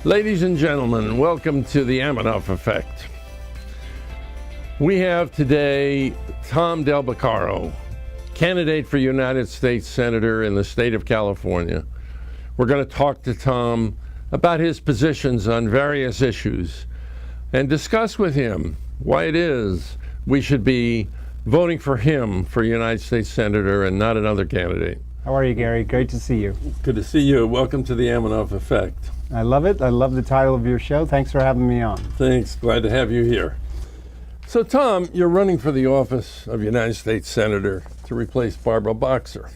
Ladies and gentlemen, welcome to the Aminoff Effect. We have today Tom Del Beccaro, candidate for United States Senator in the state of California. We're going to talk to Tom about his positions on various issues and discuss with him why it is we should be voting for him for United States Senator and not another candidate. How are you, Gary? Great to see you. Good to see you. Welcome to the Aminoff Effect. I love it. I love the title of your show. Thanks for having me on. Thanks. Glad to have you here. So, Tom, you're running for the office of United States Senator to replace Barbara Boxer.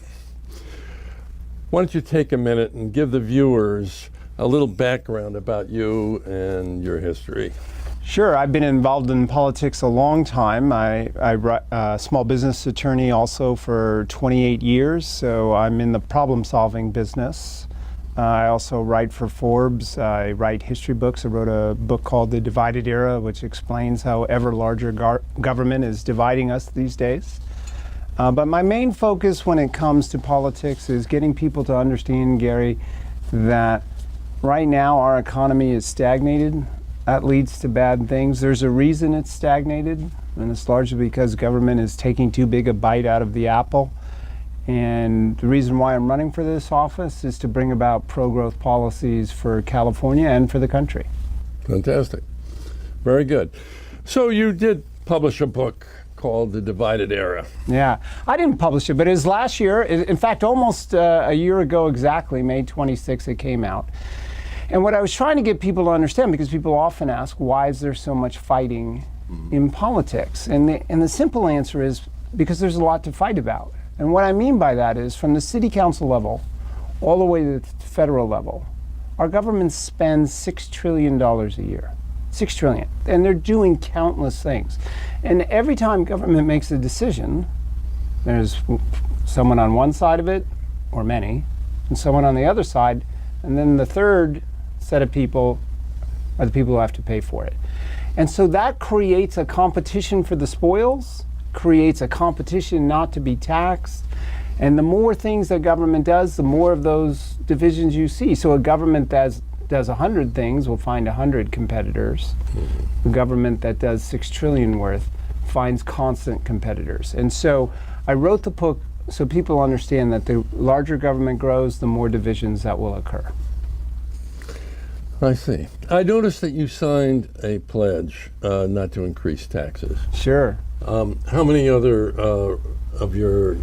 Why don't you take a minute and give the viewers a little background about you and your history? Sure. I've been involved in politics a long time. I'm a small business attorney also for 28 years, so I'm in the problem-solving business. I also write for Forbes. I write history books. I wrote a book called The Divided Era, which explains how ever larger government is dividing us these days. But my main focus when it comes to politics is getting people to understand, Gary, that right now our economy is stagnated. That leads to bad things. There's a reason it's stagnated, and it's largely because government is taking too big a bite out of the apple. And the reason why I'm running for this office is to bring about pro-growth policies for California and for the country. Fantastic. Very good. So you did publish a book called The Divided Era. Yeah, I didn't publish it, but it was last year. In fact, almost a year ago exactly, May 26th, it came out. And what I was trying to get people to understand, because people often ask, why is there so much fighting in politics? And the simple answer is because there's a lot to fight about. And what I mean by that is from the city council level all the way to the federal level, our government spends $6 trillion a year. $6 trillion. And they're doing countless things. And every time government makes a decision, there's someone on one side of it, or many, and someone on the other side, and then the third set of people are the people who have to pay for it. And so that creates a competition for the spoils, creates a competition not to be taxed, and the more things that government does, the more of those divisions you see. So a government that does 100 things will find 100 competitors. A government that does $6 trillion worth finds constant competitors. And so I wrote the book so people understand that the larger government grows, the more divisions that will occur. I see. I noticed that you signed a pledge not to increase taxes. Sure. How many other of your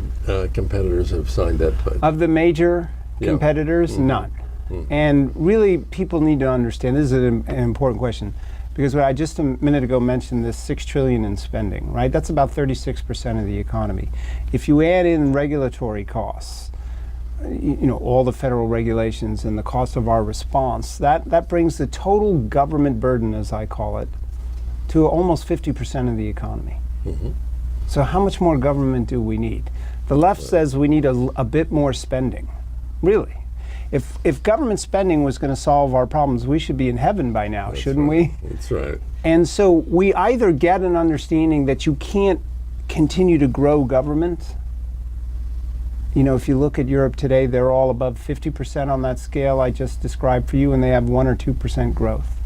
competitors have signed that pledge? Of the major competitors, none. And really, people need to understand, this is an important question, because what I just a minute ago mentioned, this $6 trillion in spending, right? That's about 36% of the economy. If you add in regulatory costs, you know, all the federal regulations and the cost of our response, that brings the total government burden, as I call it, to almost 50% of the economy. So how much more government do we need? The left says we need a bit more spending. Really. If government spending was going to solve our problems, we should be in heaven by now, shouldn't we? That's right. And so we either get an understanding that you can't continue to grow government. You know, if you look at Europe today, they're all above 50% on that scale I just described for you, and they have 1 or 2% growth.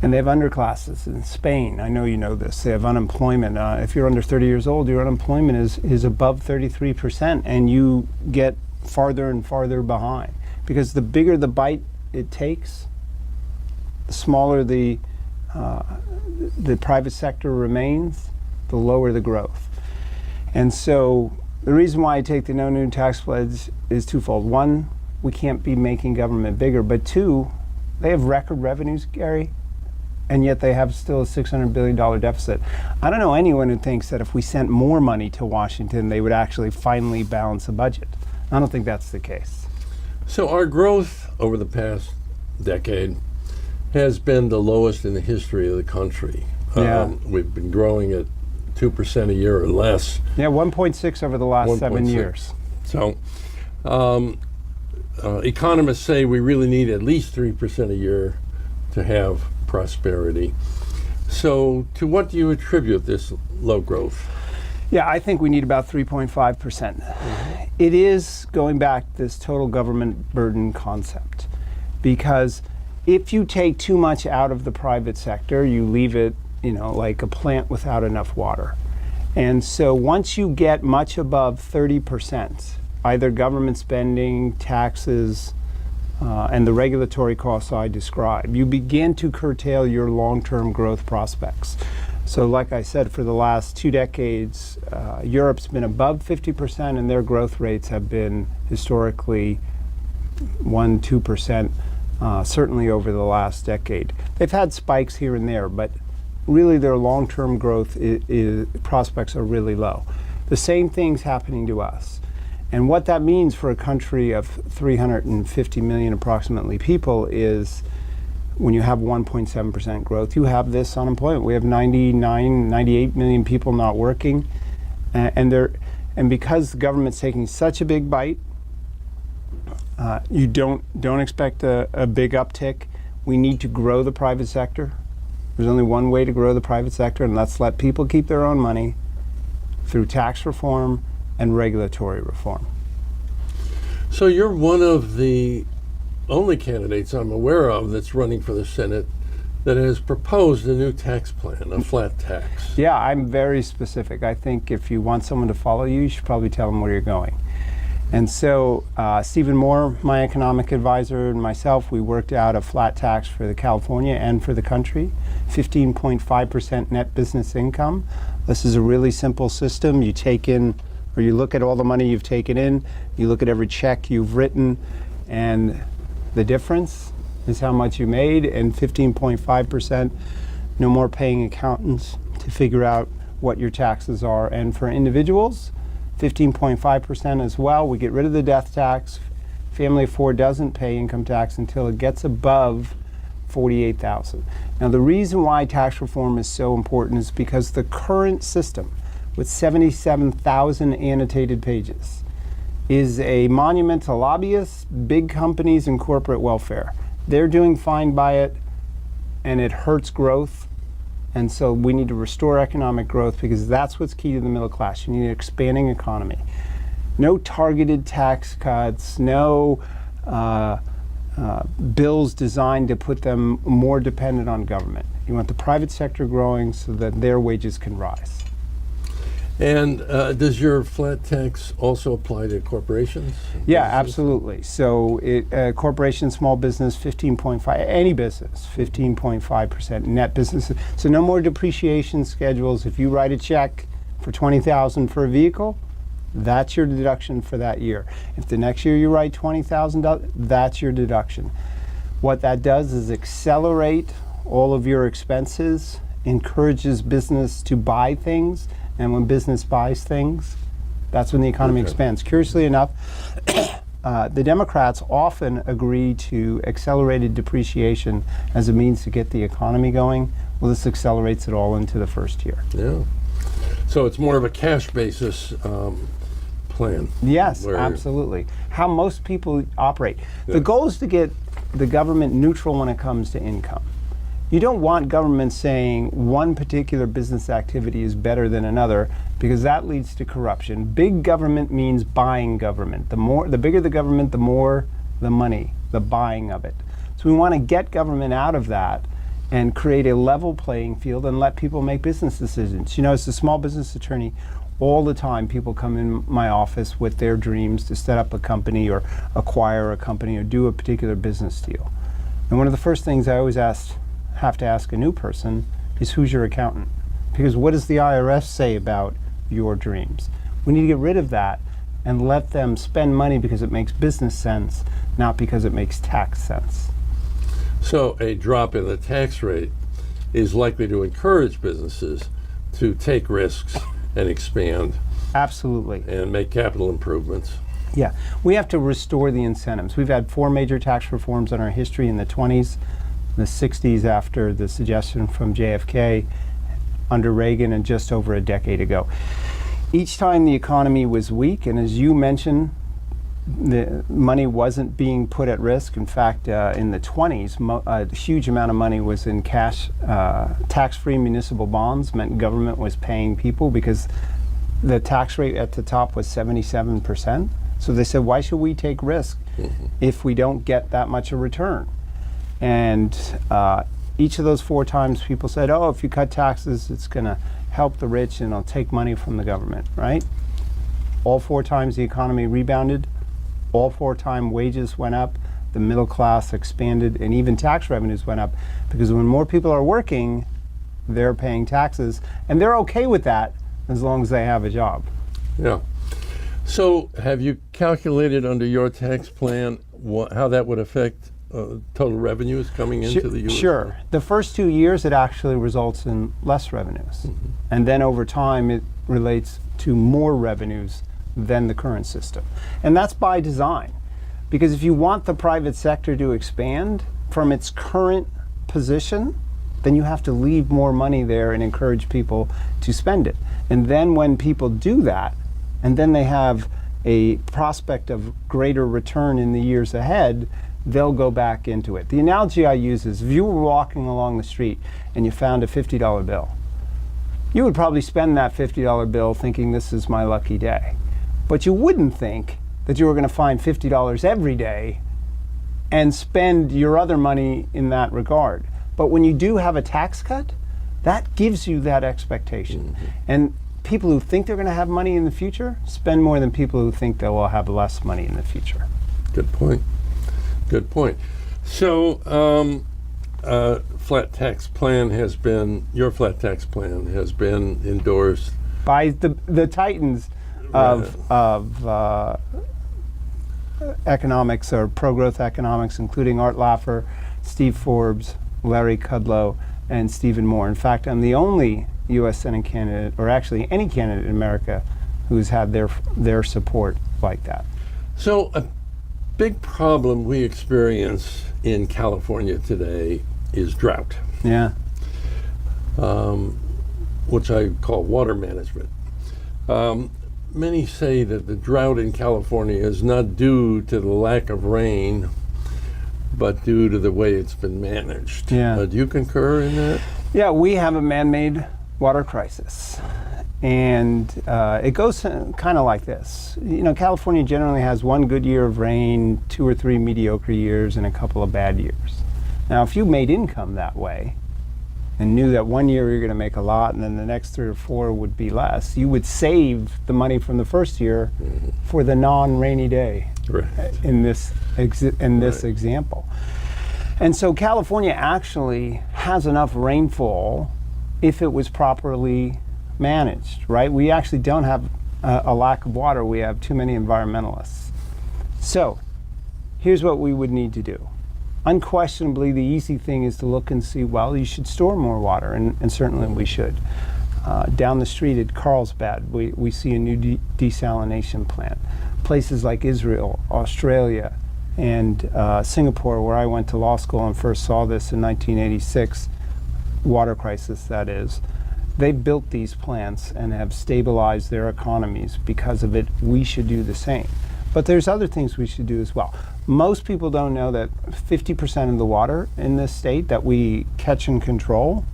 And they have underclasses in Spain. I know you know this. They have unemployment. If you're under 30 years old, your unemployment is above 33%, and you get farther and farther behind. Because the bigger the bite it takes, the smaller the private sector remains, the lower the growth. And so the reason why I take the no new tax pledge is twofold. One, we can't be making government bigger, but two, they have record revenues, Gary, and yet they have still a $600 billion deficit. I don't know anyone who thinks that if we sent more money to Washington, they would actually finally balance the budget. I don't think that's the case. So our growth over the past decade has been the lowest in the history of the country. We've been growing at 2% a year or less. Yeah, 1.6 over the last 7 years. So economists say we really need at least 3% a year to have prosperity. So to what do you attribute this low growth? Yeah, I think we need about 3.5%. It is going back to this total government burden concept, because if you take too much out of the private sector, you leave it, like a plant without enough water. And so once you get much above 30%, either government spending, taxes, and the regulatory costs I described, you begin to curtail your long-term growth prospects. So like I said, for the last 2 decades, Europe's been above 50%, and their growth rates have been historically 1-2%, certainly over the last decade. They've had spikes here and there, but really their long-term growth prospects are really low. The same thing's happening to us. And what that means for a country of 350 million approximately people is when you have 1.7% growth, you have this unemployment. We have 98 million people not working. And because the government's taking such a big bite, you don't expect a big uptick. We need to grow the private sector. There's only one way to grow the private sector, and let's let people keep their own money through tax reform and regulatory reform. So you're one of the only candidates I'm aware of that's running for the Senate that has proposed a new tax plan, a flat tax. Yeah, I'm very specific. I think if you want someone to follow you, you should probably tell them where you're going. And so Stephen Moore, my economic advisor, and myself, we worked out a flat tax for the California and for the country, 15.5% net business income. This is a really simple system. You take in, or you look at all the money you've taken in, you look at every check you've written, and the difference is how much you made, and 15.5%, no more paying accountants to figure out what your taxes are. And for individuals, 15.5% as well. We get rid of the death tax. Family of 4 doesn't pay income tax until it gets above $48,000. Now, the reason why tax reform is so important is because the current system, with 77,000 annotated pages, is a monument to lobbyists, big companies, and corporate welfare. They're doing fine by it, and it hurts growth. And so we need to restore economic growth, because that's what's key to the middle class. You need an expanding economy. No targeted tax cuts, no bills designed to put them more dependent on government. You want the private sector growing so that their wages can rise. And does your flat tax also apply to corporations? Yeah, absolutely. So corporations, small business, 15.5, any business, 15.5% net business. So no more depreciation schedules. If you write a check for $20,000 for a vehicle, that's your deduction for that year. If the next year you write $20,000, that's your deduction. What that does is accelerate all of your expenses, encourages business to buy things, and when business buys things, that's when the economy expands. Curiously enough, the Democrats often agree to accelerated depreciation as a means to get the economy going. Well, this accelerates it all into the first year. Yeah. So it's more of a cash basis plan. Yes, absolutely. How most people operate. The goal is to get the government neutral when it comes to income. You don't want government saying one particular business activity is better than another, because that leads to corruption. Big government means buying government. The bigger the government, the more the money, the buying of it. So we want to get government out of that and create a level playing field and let people make business decisions. As a small business attorney, all the time people come in my office with their dreams to set up a company or acquire a company or do a particular business deal. And one of the first things I always have to ask a new person is, who's your accountant? Because what does the IRS say about your dreams? We need to get rid of that and let them spend money because it makes business sense, not because it makes tax sense. So a drop in the tax rate is likely to encourage businesses to take risks and expand. Absolutely. And make capital improvements. Yeah, we have to restore the incentives. We've had 4 major tax reforms in our history in the 20s, the 60s after the suggestion from JFK, under Reagan, and just over a decade ago. Each time the economy was weak, and as you mentioned, the money wasn't being put at risk. In fact, in the 20s, a huge amount of money was in cash. Tax-free municipal bonds meant government was paying people because the tax rate at the top was 77%. So they said, why should we take risk if we don't get that much a return? And each of those 4 times people said, oh, if you cut taxes, it's going to help the rich and it'll take money from the government, right? All 4 times the economy rebounded, all 4 times wages went up, the middle class expanded, and even tax revenues went up, because when more people are working, they're paying taxes, and they're okay with that as long as they have a job. Yeah. So have you calculated under your tax plan how that would affect total revenues coming into the U.S.? Sure. The first 2 years, it actually results in less revenues. And then over time, it relates to more revenues than the current system. And that's by design. Because if you want the private sector to expand from its current position, then you have to leave more money there and encourage people to spend it. And then when people do that, and then they have a prospect of greater return in the years ahead, they'll go back into it. The analogy I use is if you were walking along the street and you found a $50 bill, you would probably spend that $50 bill thinking this is my lucky day. But you wouldn't think that you were going to find $50 every day and spend your other money in that regard. But when you do have a tax cut, that gives you that expectation. And people who think they're going to have money in the future spend more than people who think they will have less money in the future. Good point. Good point. So, flat tax plan has been, your flat tax plan has been endorsed by the titans of economics, or pro-growth economics, including Art Laffer, Steve Forbes, Larry Kudlow, and Stephen Moore. In fact, I'm the only U.S. Senate candidate, or actually any candidate in America, who's had their support like that. So a big problem we experience in California today is drought. Yeah. Which I call water management. Many say that the drought in California is not due to the lack of rain, but due to the way it's been managed. Yeah. Do you concur in that? Yeah, we have a man-made water crisis. And it goes kind of like this. You know, California generally has 1 good year of rain, 2 or 3 mediocre years, and a couple of bad years. Now, if you made income that way, and knew that 1 year you're going to make a lot, and then the next 3 or 4 would be less, you would save the money from the first year for the non-rainy day. Right. In this example. And so California actually has enough rainfall if it was properly managed, right? We actually don't have a lack of water. We have too many environmentalists. So here's what we would need to do. Unquestionably, the easy thing is to look and see, well, you should store more water, and certainly we should. Down the street at Carlsbad, we see a new desalination plant. Places like Israel, Australia, and Singapore, where I went to law school and first saw this in 1986, water crisis that is, they built these plants and have stabilized their economies. Because of it, we should do the same. But there's other things we should do as well. Most people don't know that 50% of the water in this state that we catch and control,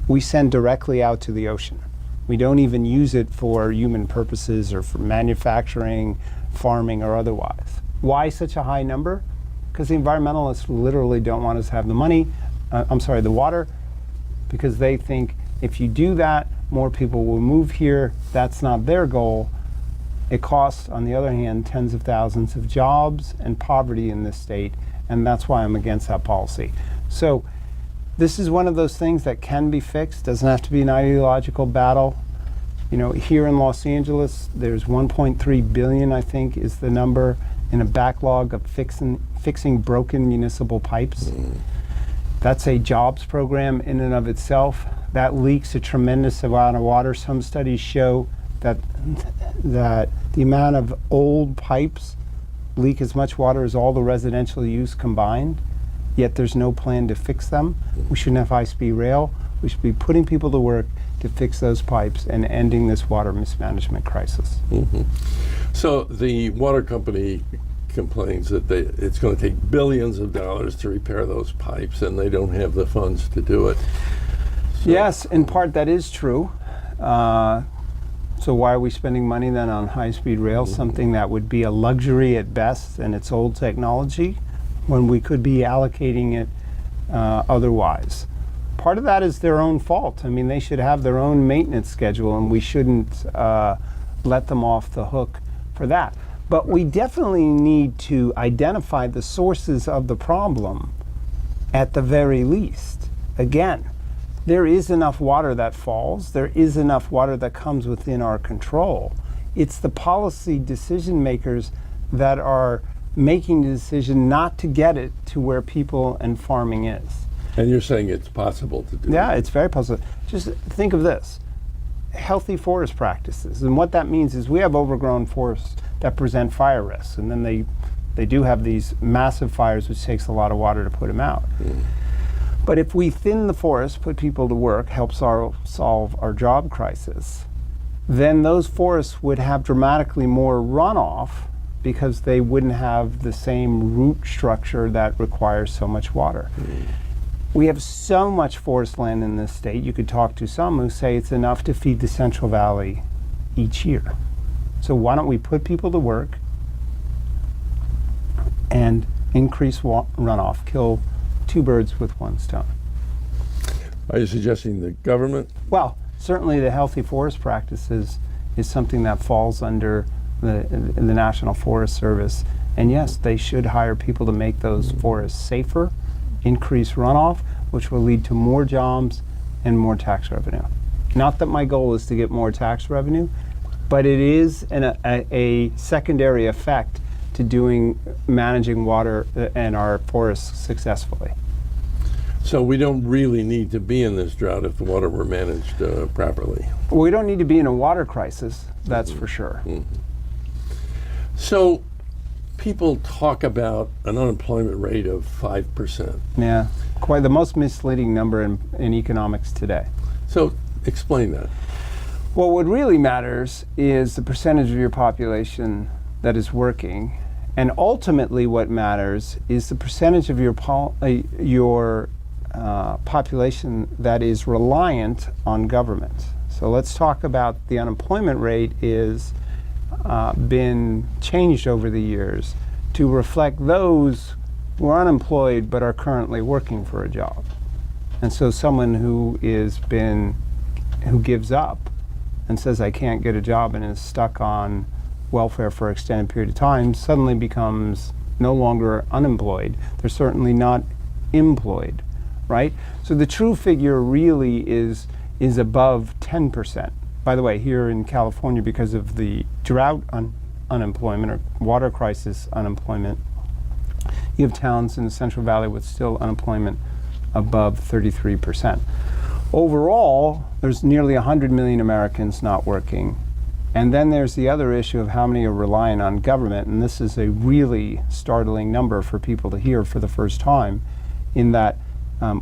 we send directly out to the ocean. We don't even use it for human purposes or for manufacturing, farming, or otherwise. Why such a high number? Because the environmentalists literally don't want us to have the water, because they think if you do that, more people will move here. That's not their goal. It costs, on the other hand, tens of thousands of jobs and poverty in this state, and that's why I'm against that policy. So this is one of those things that can be fixed. Doesn't have to be an ideological battle. You know, here in Los Angeles, there's 1.3 billion, I think, is the number, in a backlog of fixing broken municipal pipes. That's a jobs program in and of itself. That leaks a tremendous amount of water. Some studies show that the amount of old pipes leak as much water as all the residential use combined, yet there's no plan to fix them. We shouldn't have high-speed rail. We should be putting people to work to fix those pipes and ending this water mismanagement crisis. So the water company complains that it's going to take billions of dollars to repair those pipes, and they don't have the funds to do it. So yes, in part that is true. So why are we spending money then on high-speed rail, something that would be a luxury at best and it's old technology, when we could be allocating it otherwise. Part of that is their own fault. I mean, they should have their own maintenance schedule, and we shouldn't let them off the hook for that. But we definitely need to identify the sources of the problem at the very least. Again, there is enough water that falls. There is enough water that comes within our control. It's the policy decision makers that are making the decision not to get it to where people and farming is. And you're saying it's possible to do Yeah, that? it's very possible. Just think of this. Healthy forest practices. And what that means is we have overgrown forests that present fire risks. And then they do have these massive fires, which takes a lot of water to put them out. But if we thin the forest, put people to work, help solve our job crisis, then those forests would have dramatically more runoff because they wouldn't have the same root structure that requires so much water. We have so much forest land in this state. You could talk to some who say it's enough to feed the Central Valley each year. So why don't we put people to work and increase runoff, kill two birds with one stone? Are you suggesting the government? Well, certainly the healthy forest practices is something that falls under the National Forest Service. And yes, they should hire people to make those forests safer, increase runoff, which will lead to more jobs and more tax revenue. Not that my goal is to get more tax revenue, but it is a secondary effect to managing water and our forests successfully. So we don't really need to be in this drought if the water were managed properly. We don't need to be in a water crisis, that's for sure. So people talk about an unemployment rate of 5%. Yeah, quite the most misleading number in economics today. So explain that. Well, what really matters is the percentage of your population that is working, and ultimately what matters is the percentage of your population that is reliant on government. So let's talk about the unemployment rate is been changed over the years to reflect those who are unemployed but are currently working for a job. And so someone who gives up and says I can't get a job and is stuck on welfare for an extended period of time suddenly becomes no longer unemployed. They're certainly not employed, right? So the true figure really is above 10%. By the way, here in California, because of the drought unemployment or water crisis unemployment, you have towns in the Central Valley with still unemployment above 33%. Overall, there's nearly 100 million Americans not working. And then there's the other issue of how many are relying on government, and this is a really startling number for people to hear for the first time, in that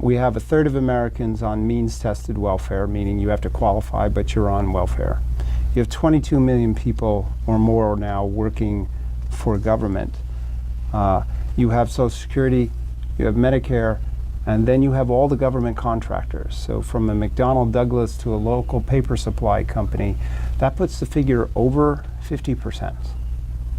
we have a third of Americans on means-tested welfare, meaning you have to qualify, but you're on welfare. You have 22 million people or more now working for government. You have Social Security, you have Medicare, and then you have all the government contractors. So from a McDonnell Douglas to a local paper supply company, that puts the figure over 50%.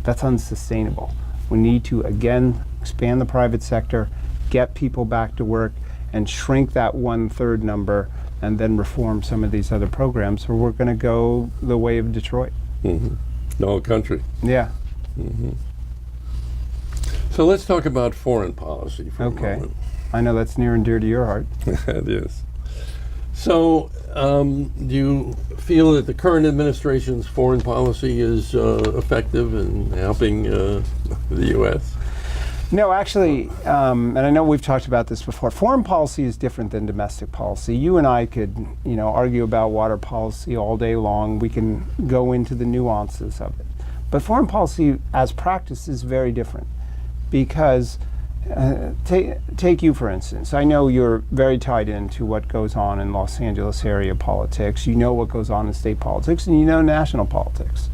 That's unsustainable. We need to, again, expand the private sector, get people back to work, and shrink that 1/3 number, and then reform some of these other programs, or we're going to go the way of Detroit. The whole country. Yeah. So let's talk about foreign policy for a moment. I know that's near and dear to your heart. It is. So do you feel that the current administration's foreign policy is effective in helping the U.S.? No, actually, and I know we've talked about this before, foreign policy is different than domestic policy. You and I could, argue about water policy all day long. We can go into the nuances of it. But foreign policy as practice is very different because take you, for instance. I know you're very tied into what goes on in Los Angeles area politics. You know what goes on in state politics, and you know national politics.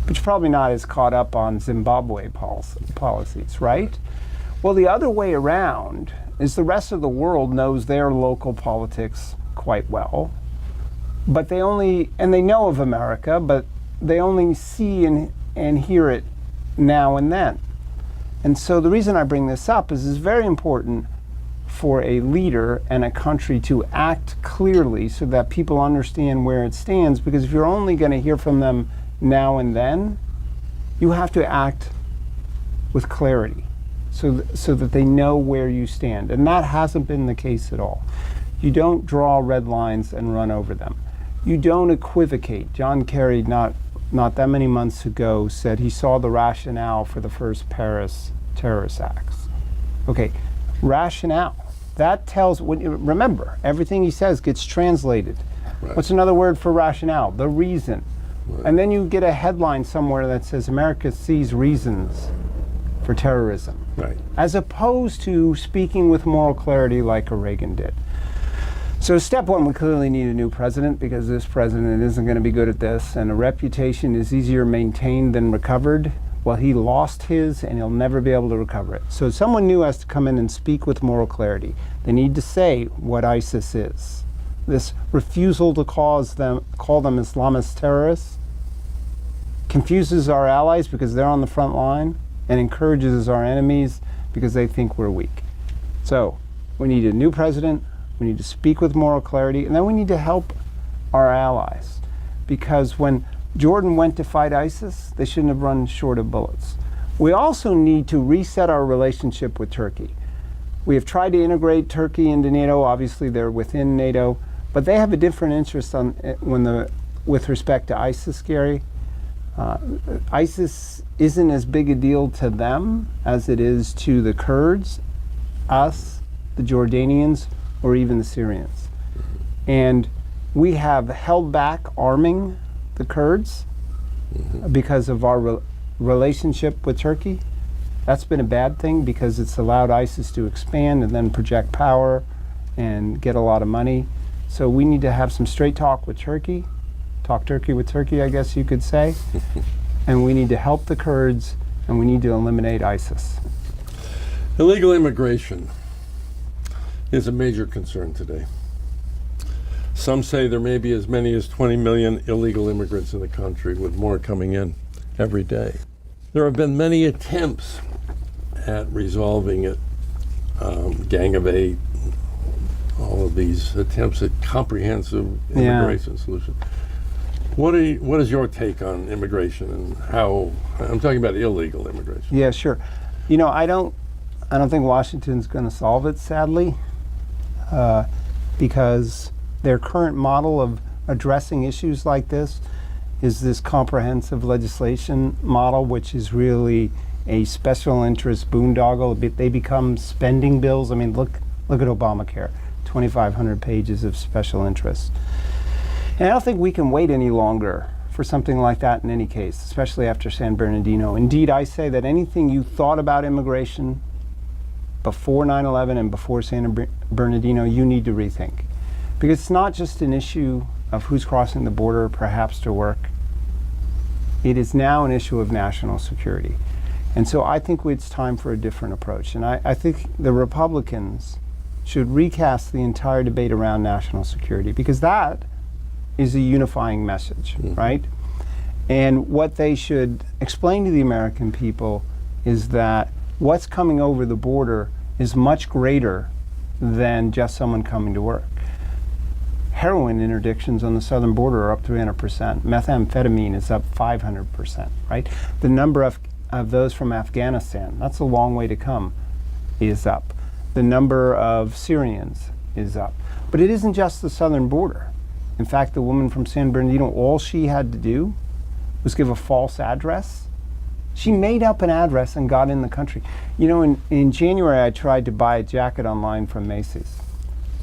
But you're probably not as caught up on Zimbabwe policies, right? Well, the other way around is the rest of the world knows their local politics quite well, but they know of America, but they only see and hear it now and then. And so the reason I bring this up is it's very important for a leader and a country to act clearly so that people understand where it stands, because if you're only going to hear from them now and then, you have to act with clarity so that they know where you stand. And that hasn't been the case at all. You don't draw red lines and run over them. You don't equivocate. John Kerry, not that many months ago, said he saw the rationale for the first Paris terrorist acts. Okay, rationale. That tells, remember, everything he says gets translated. Right. What's another word for rationale? The reason. Right. And then you get a headline somewhere that says America sees reasons for terrorism. Right. As opposed to speaking with moral clarity like a Reagan did. So step one, we clearly need a new president, because this president isn't going to be good at this, and a reputation is easier maintained than recovered. Well, he lost his, and he'll never be able to recover it. So someone new has to come in and speak with moral clarity. They need to say what ISIS is. This refusal to call them Islamist terrorists confuses our allies because they're on the front line, and encourages our enemies because they think we're weak. So we need a new president. We need to speak with moral clarity, and then we need to help our allies, because when Jordan went to fight ISIS, they shouldn't have run short of bullets. We also need to reset our relationship with Turkey. We have tried to integrate Turkey into NATO. Obviously, they're within NATO, but they have a different interest with respect to ISIS, Gary. ISIS isn't as big a deal to them as it is to the Kurds, us, the Jordanians, or even the Syrians. And we have held back arming the Kurds because of our relationship with Turkey. That's been a bad thing, because it's allowed ISIS to expand and then project power and get a lot of money. So we need to have some straight talk with Turkey. Talk Turkey with Turkey, I guess you could say. And we need to help the Kurds, and we need to eliminate ISIS. Illegal immigration is a major concern today. Some say there may be as many as 20 million illegal immigrants in the country, with more coming in every day. There have been many attempts at resolving it, Gang of Eight, all of these attempts at comprehensive immigration solution. What is your take on immigration and how? I'm talking about illegal immigration. Yeah, sure. You know, I don't think Washington's going to solve it, sadly, because their current model of addressing issues like this is this comprehensive legislation model, which is really a special interest boondoggle. They become spending bills. I mean, look at Obamacare, 2,500 pages of special interest. And I don't think we can wait any longer for something like that in any case, especially after San Bernardino. Indeed, I say that anything you thought about immigration before 9/11 and before San Bernardino, you need to rethink. Because it's not just an issue of who's crossing the border, perhaps to work. It is now an issue of national security. And so I think it's time for a different approach. And I think the Republicans should recast the entire debate around national security, because that is a unifying message, right? And what they should explain to the American people is that what's coming over the border is much greater than just someone coming to work. Heroin interdictions on the southern border are up 300%. Methamphetamine is up 500%, right? The number of those from Afghanistan, that's a long way to come, is up. The number of Syrians is up. But it isn't just the southern border. In fact, the woman from San Bernardino, all she had to do was give a false address. She made up an address and got in the country. You know, in January, I tried to buy a jacket online from Macy's.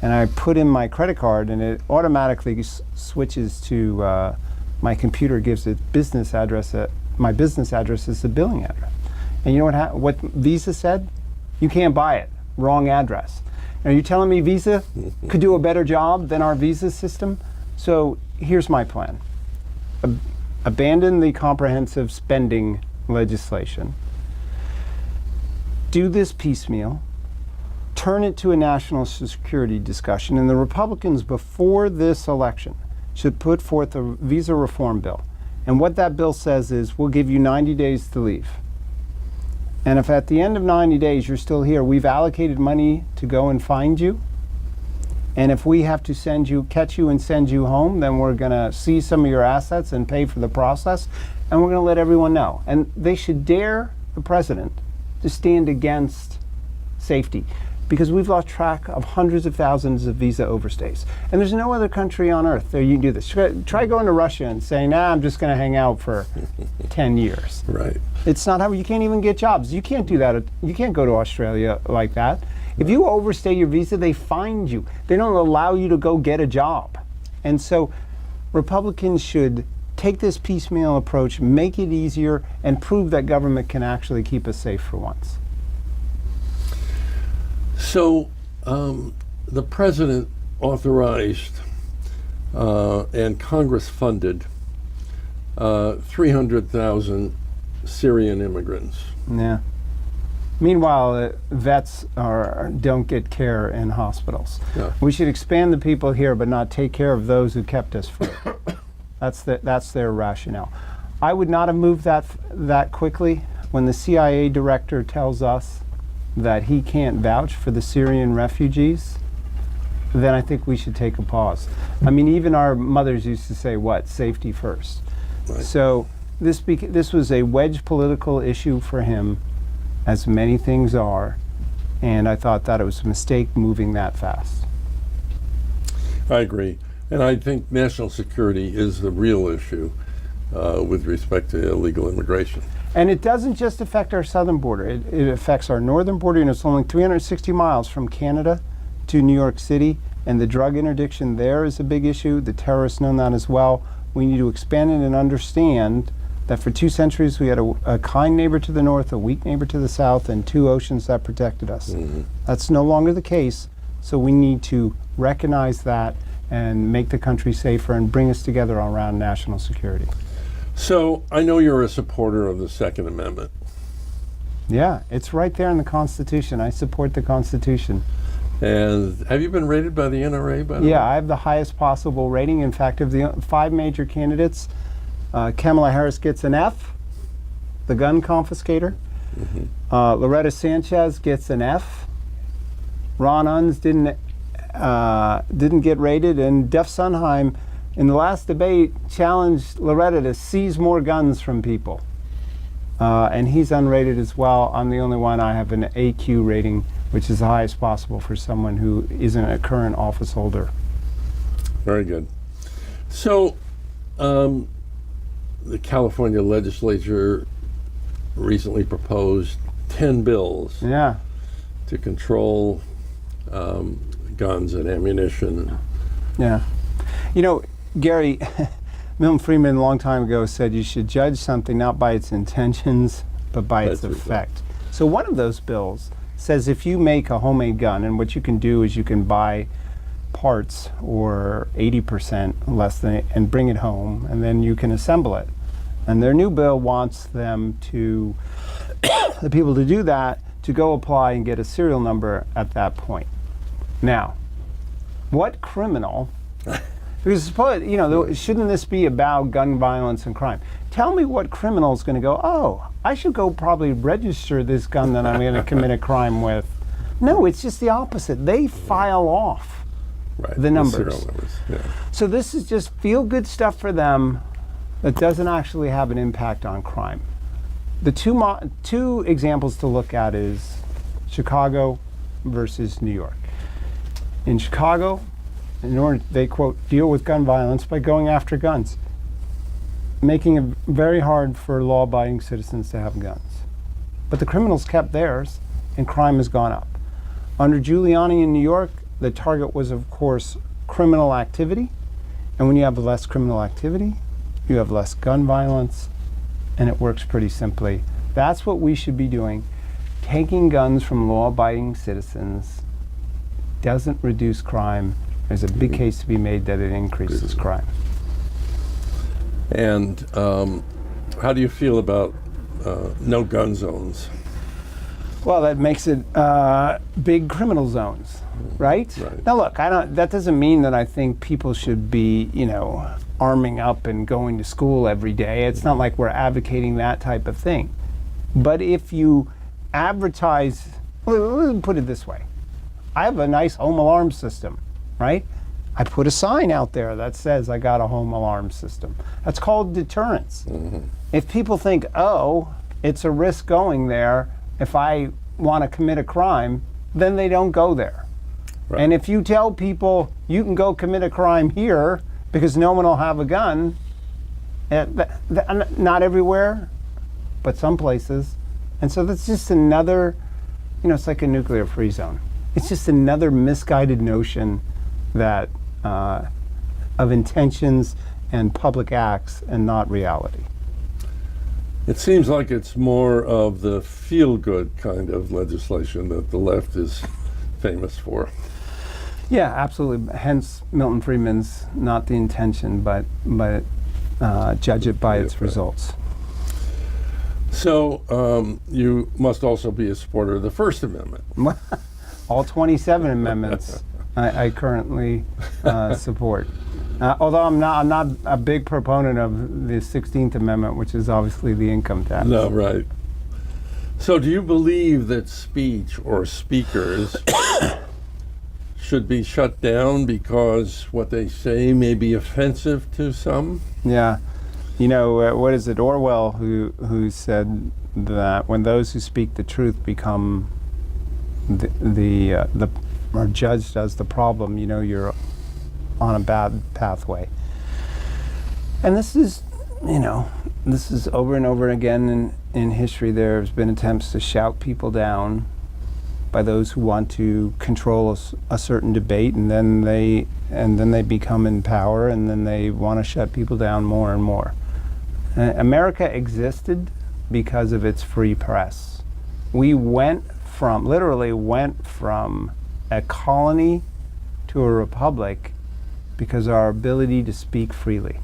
And I put in my credit card, and it automatically switches to my computer, gives a business address. My business address is the billing address. And you know what Visa said? You can't buy it. Wrong address. Are you telling me Visa could do a better job than our Visa system? So here's my plan. Abandon the comprehensive spending legislation. Do this piecemeal. Turn it to a national security discussion. And the Republicans, before this election, should put forth a visa reform bill. And what that bill says is, we'll give you 90 days to leave. And if at the end of 90 days you're still here, we've allocated money to go and find you. And if we have to catch you and send you home, then we're going to seize some of your assets and pay for the process. And we're going to let everyone know. And they should dare the president to stand against safety, because we've lost track of hundreds of thousands of visa overstays. And there's no other country on earth that you can do this. Try going to Russia and saying, I'm just going to hang out for 10 years. Right. It's not how you can't even get jobs. You can't do that. You can't go to Australia like that. If you overstay your visa, they find you. They don't allow you to go get a job. And so Republicans should take this piecemeal approach, make it easier, and prove that government can actually keep us safe for once. So the president authorized and Congress funded 300,000 Syrian immigrants. Yeah. Meanwhile, vets don't get care in hospitals. Yeah. We should expand the people here, but not take care of those who kept us free. That's their rationale. I would not have moved that quickly. When the CIA director tells us that he can't vouch for the Syrian refugees, then I think we should take a pause. I mean, even our mothers used to say, what? Safety first. Right. So this was a wedge political issue for him, as many things are, and I thought that it was a mistake moving that fast. I agree. And I think national security is the real issue with respect to illegal immigration. And it doesn't just affect our southern border. It affects our northern border, and it's only 360 miles from Canada to New York City, and the drug interdiction there is a big issue. The terrorists know that as well. We need to expand it and understand that for 2 centuries we had a kind neighbor to the north, a weak neighbor to the south, and 2 oceans that protected us. Mm-hmm. That's no longer the case, so we need to recognize that and make the country safer and bring us together around national security. So I know you're a supporter of the Second Amendment. Yeah, it's right there in the Constitution. I support the Constitution. And have you been rated by the NRA? By the way? I have the highest possible rating. In fact, of the 5 major candidates, Kamala Harris gets an F, the gun confiscator. Mm-hmm. Loretta Sanchez gets an F. Ron Unz didn't get rated, and Duff Sondheim, in the last debate, challenged Loretta to seize more guns from people. And he's unrated as well. I'm the only one. I have an AQ rating, which is the highest possible for someone who isn't a current office holder. Very good. So, the California legislature recently proposed 10 bills to control guns and ammunition. Yeah. You know, Gary, Milton Friedman a long time ago said you should judge something not by its intentions, but by its effect. So one of those bills says if you make a homemade gun, and what you can do is you can buy parts or 80% less than it and bring it home, and then you can assemble it. And their new bill wants them to, the people to do that, to go apply and get a serial number at that point. Now, what criminal, because suppose, shouldn't this be about gun violence and crime? Tell me what criminal is going to go, oh, I should go probably register this gun that I'm going to commit a crime with. No, it's just the opposite. They file off the numbers. The serial numbers. Yeah. So this is just feel-good stuff for them that doesn't actually have an impact on crime. The two examples to look at is Chicago versus New York. In Chicago, they, quote, deal with gun violence by going after guns, making it very hard for law-abiding citizens to have guns. But the criminals kept theirs, and crime has gone up. Under Giuliani in New York, the target was, of course, criminal activity. And when you have less criminal activity, you have less gun violence, and it works pretty simply. That's what we should be doing. Taking guns from law-abiding citizens doesn't reduce crime. There's a big case to be made that it increases crime. And how do you feel about no gun zones? Well, that makes it big criminal zones, right? Now, look, that doesn't mean that I think people should be, arming up and going to school every day. It's not like we're advocating that type of thing. But if you advertise, let me put it this way. I have a nice home alarm system, right? I put a sign out there that says I got a home alarm system. That's called deterrence. If people think, oh, it's a risk going there, if I want to commit a crime, then they don't go there. Right. And if you tell people you can go commit a crime here because no one will have a gun, not everywhere, but some places. And so that's just another, it's like a nuclear free zone. It's just another misguided notion that of intentions and public acts and not reality. It seems like it's more of the feel-good kind of legislation that the left is famous for. Yeah, absolutely. Hence, Milton Friedman's not the intention, but judge it by its results. So you must also be a supporter of the First Amendment. All 27 amendments I currently support. Although I'm not a big proponent of the 16th Amendment, which is obviously the income tax. No, right. So do you believe that speech or speakers should be shut down because what they say may be offensive to some? Yeah. What is it, Orwell, who said that when those who speak the truth become are judged as the problem, you're on a bad pathway. And this is over and over again in history. There's been attempts to shout people down by those who want to control a certain debate, and then they become in power, and then they want to shut people down more and more. America existed because of its free press. We literally went from a colony to a republic because of our ability to speak freely.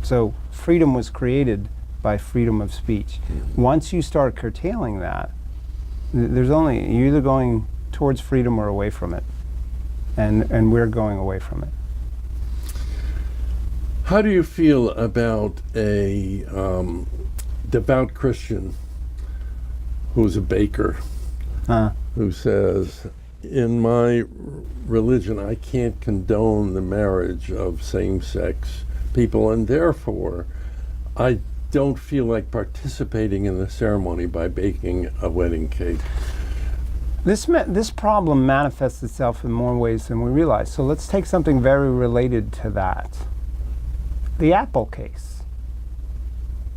So freedom was created by freedom of speech. Once you start curtailing that, you're either going towards freedom or away from it. And we're going away from it. How do you feel about a devout Christian who's a baker, who says, in my religion, I can't condone the marriage of same-sex people, and therefore, I don't feel like participating in the ceremony by baking a wedding cake? This problem manifests itself in more ways than we realize. So let's take something very related to that. The Apple case.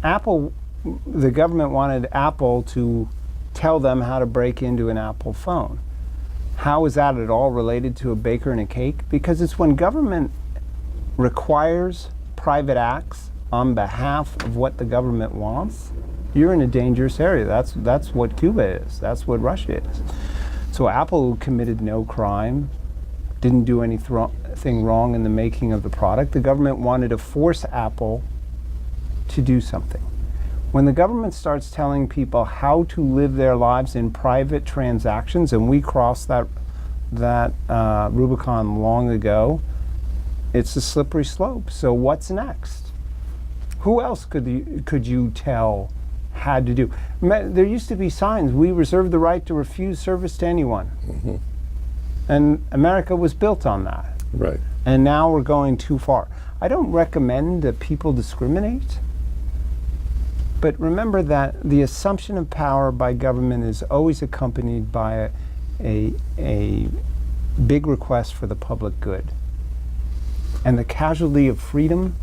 The government wanted Apple to tell them how to break into an Apple phone. How is that at all related to a baker and a cake? Because it's when government requires private acts on behalf of what the government wants, you're in a dangerous area. That's what Cuba is. That's what Russia is. So Apple committed no crime, didn't do anything wrong in the making of the product. The government wanted to force Apple to do something. When the government starts telling people how to live their lives in private transactions, and we crossed that Rubicon long ago, it's a slippery slope. So what's next? Who else could you tell had to do? There used to be signs, we reserve the right to refuse service to anyone. Mm-hmm. And America was built on that. Right. And now we're going too far. I don't recommend that people discriminate, but remember that the assumption of power by government is always accompanied by a big request for the public good. And the casualty of freedom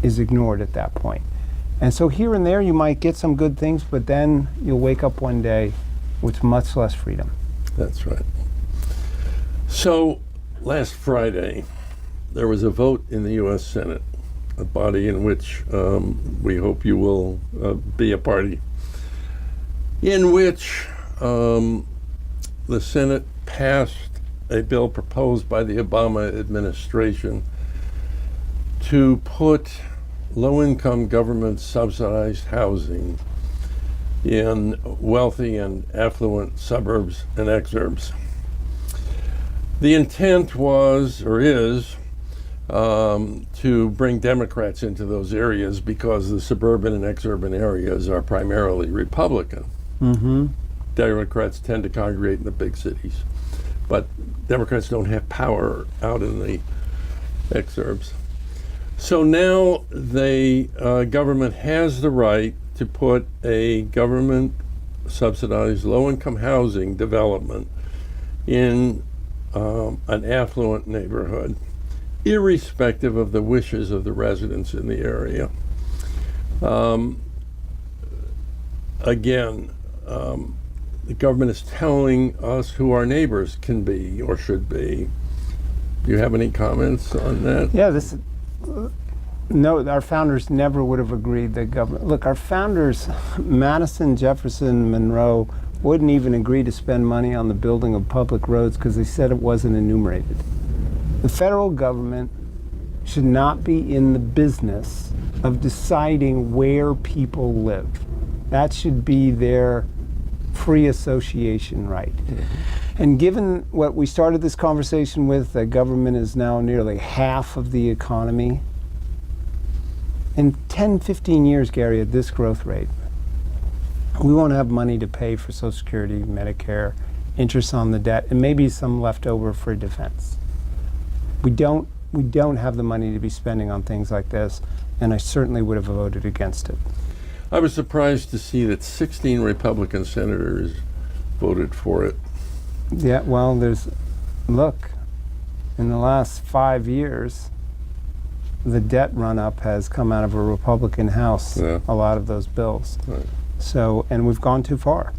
is ignored at that point. And so here and there you might get some good things, but then you'll wake up one day with much less freedom. That's right. So last Friday, there was a vote in the U.S. Senate, a body in which we hope you will be a party, in which the Senate passed a bill proposed by the Obama administration to put low-income government-subsidized housing in wealthy and affluent suburbs and exurbs. The intent was, or is, to bring Democrats into those areas because the suburban and exurban areas are primarily Republican. Democrats tend to congregate in the big cities, but Democrats don't have power out in the exurbs. So now the government has the right to put a government-subsidized low-income housing development in an affluent neighborhood, irrespective of the wishes of the residents in the area. Again, the government is telling us who our neighbors can be or should be. Do you have any comments on that? Yeah, no, our founders never would have agreed that government. Look, our founders, Madison, Jefferson, Monroe, wouldn't even agree to spend money on the building of public roads because they said it wasn't enumerated. The federal government should not be in the business of deciding where people live. That should be their free association right. And given what we started this conversation with, that government is now nearly half of the economy, in 10, 15 years, Gary, at this growth rate, we won't have money to pay for Social Security, Medicare, interest on the debt, and maybe some left over for defense. We don't have the money to be spending on things like this, and I certainly would have voted against it. I was surprised to see that 16 Republican senators voted for it. Yeah, well, look, in the last 5 years, the debt run-up has come out of a Republican House, a lot of those bills. Right. So, and we've gone too far.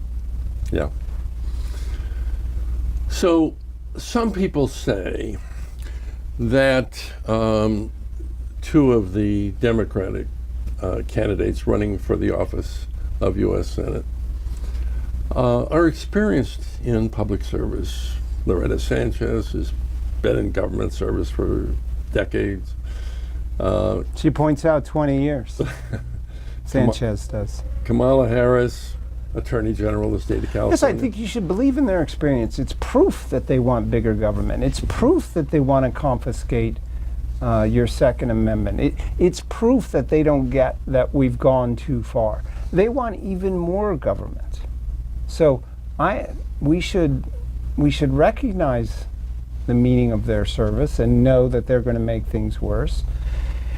Yeah. So, some people say that two of the Democratic candidates running for the office of U.S. Senate are experienced in public service. Loretta Sanchez has been in government service for decades. She points out 20 years. Sanchez does. Kamala Harris, Attorney General of the state of California. Yes, I think you should believe in their experience. It's proof that they want bigger government. It's proof that they want to confiscate your Second Amendment. It's proof that they don't get that we've gone too far. They want even more government. So we should recognize the meaning of their service and know that they're going to make things worse.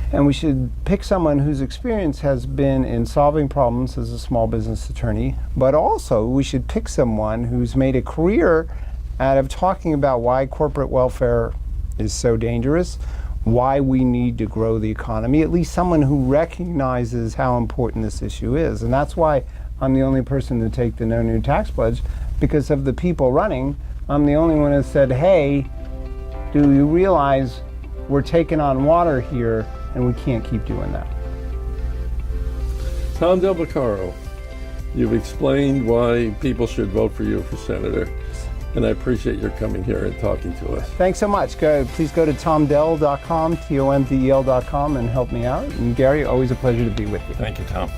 And we should pick someone whose experience has been in solving problems as a small business attorney, but also we should pick someone who's made a career out of talking about why corporate welfare is so dangerous, why we need to grow the economy, at least someone who recognizes how important this issue is. And that's why I'm the only person to take the No New Tax Pledge, because of the people running. I'm the only one who said, hey, do you realize we're taking on water here and we can't keep doing that? Tom Del Beccaro, you've explained why people should vote for you for senator, and I appreciate your coming here and talking to us. Thanks so much. Please go to tomdel.com, TOMDEL.com, and help me out. And Gary, always a pleasure to be with you. Thank you, Tom.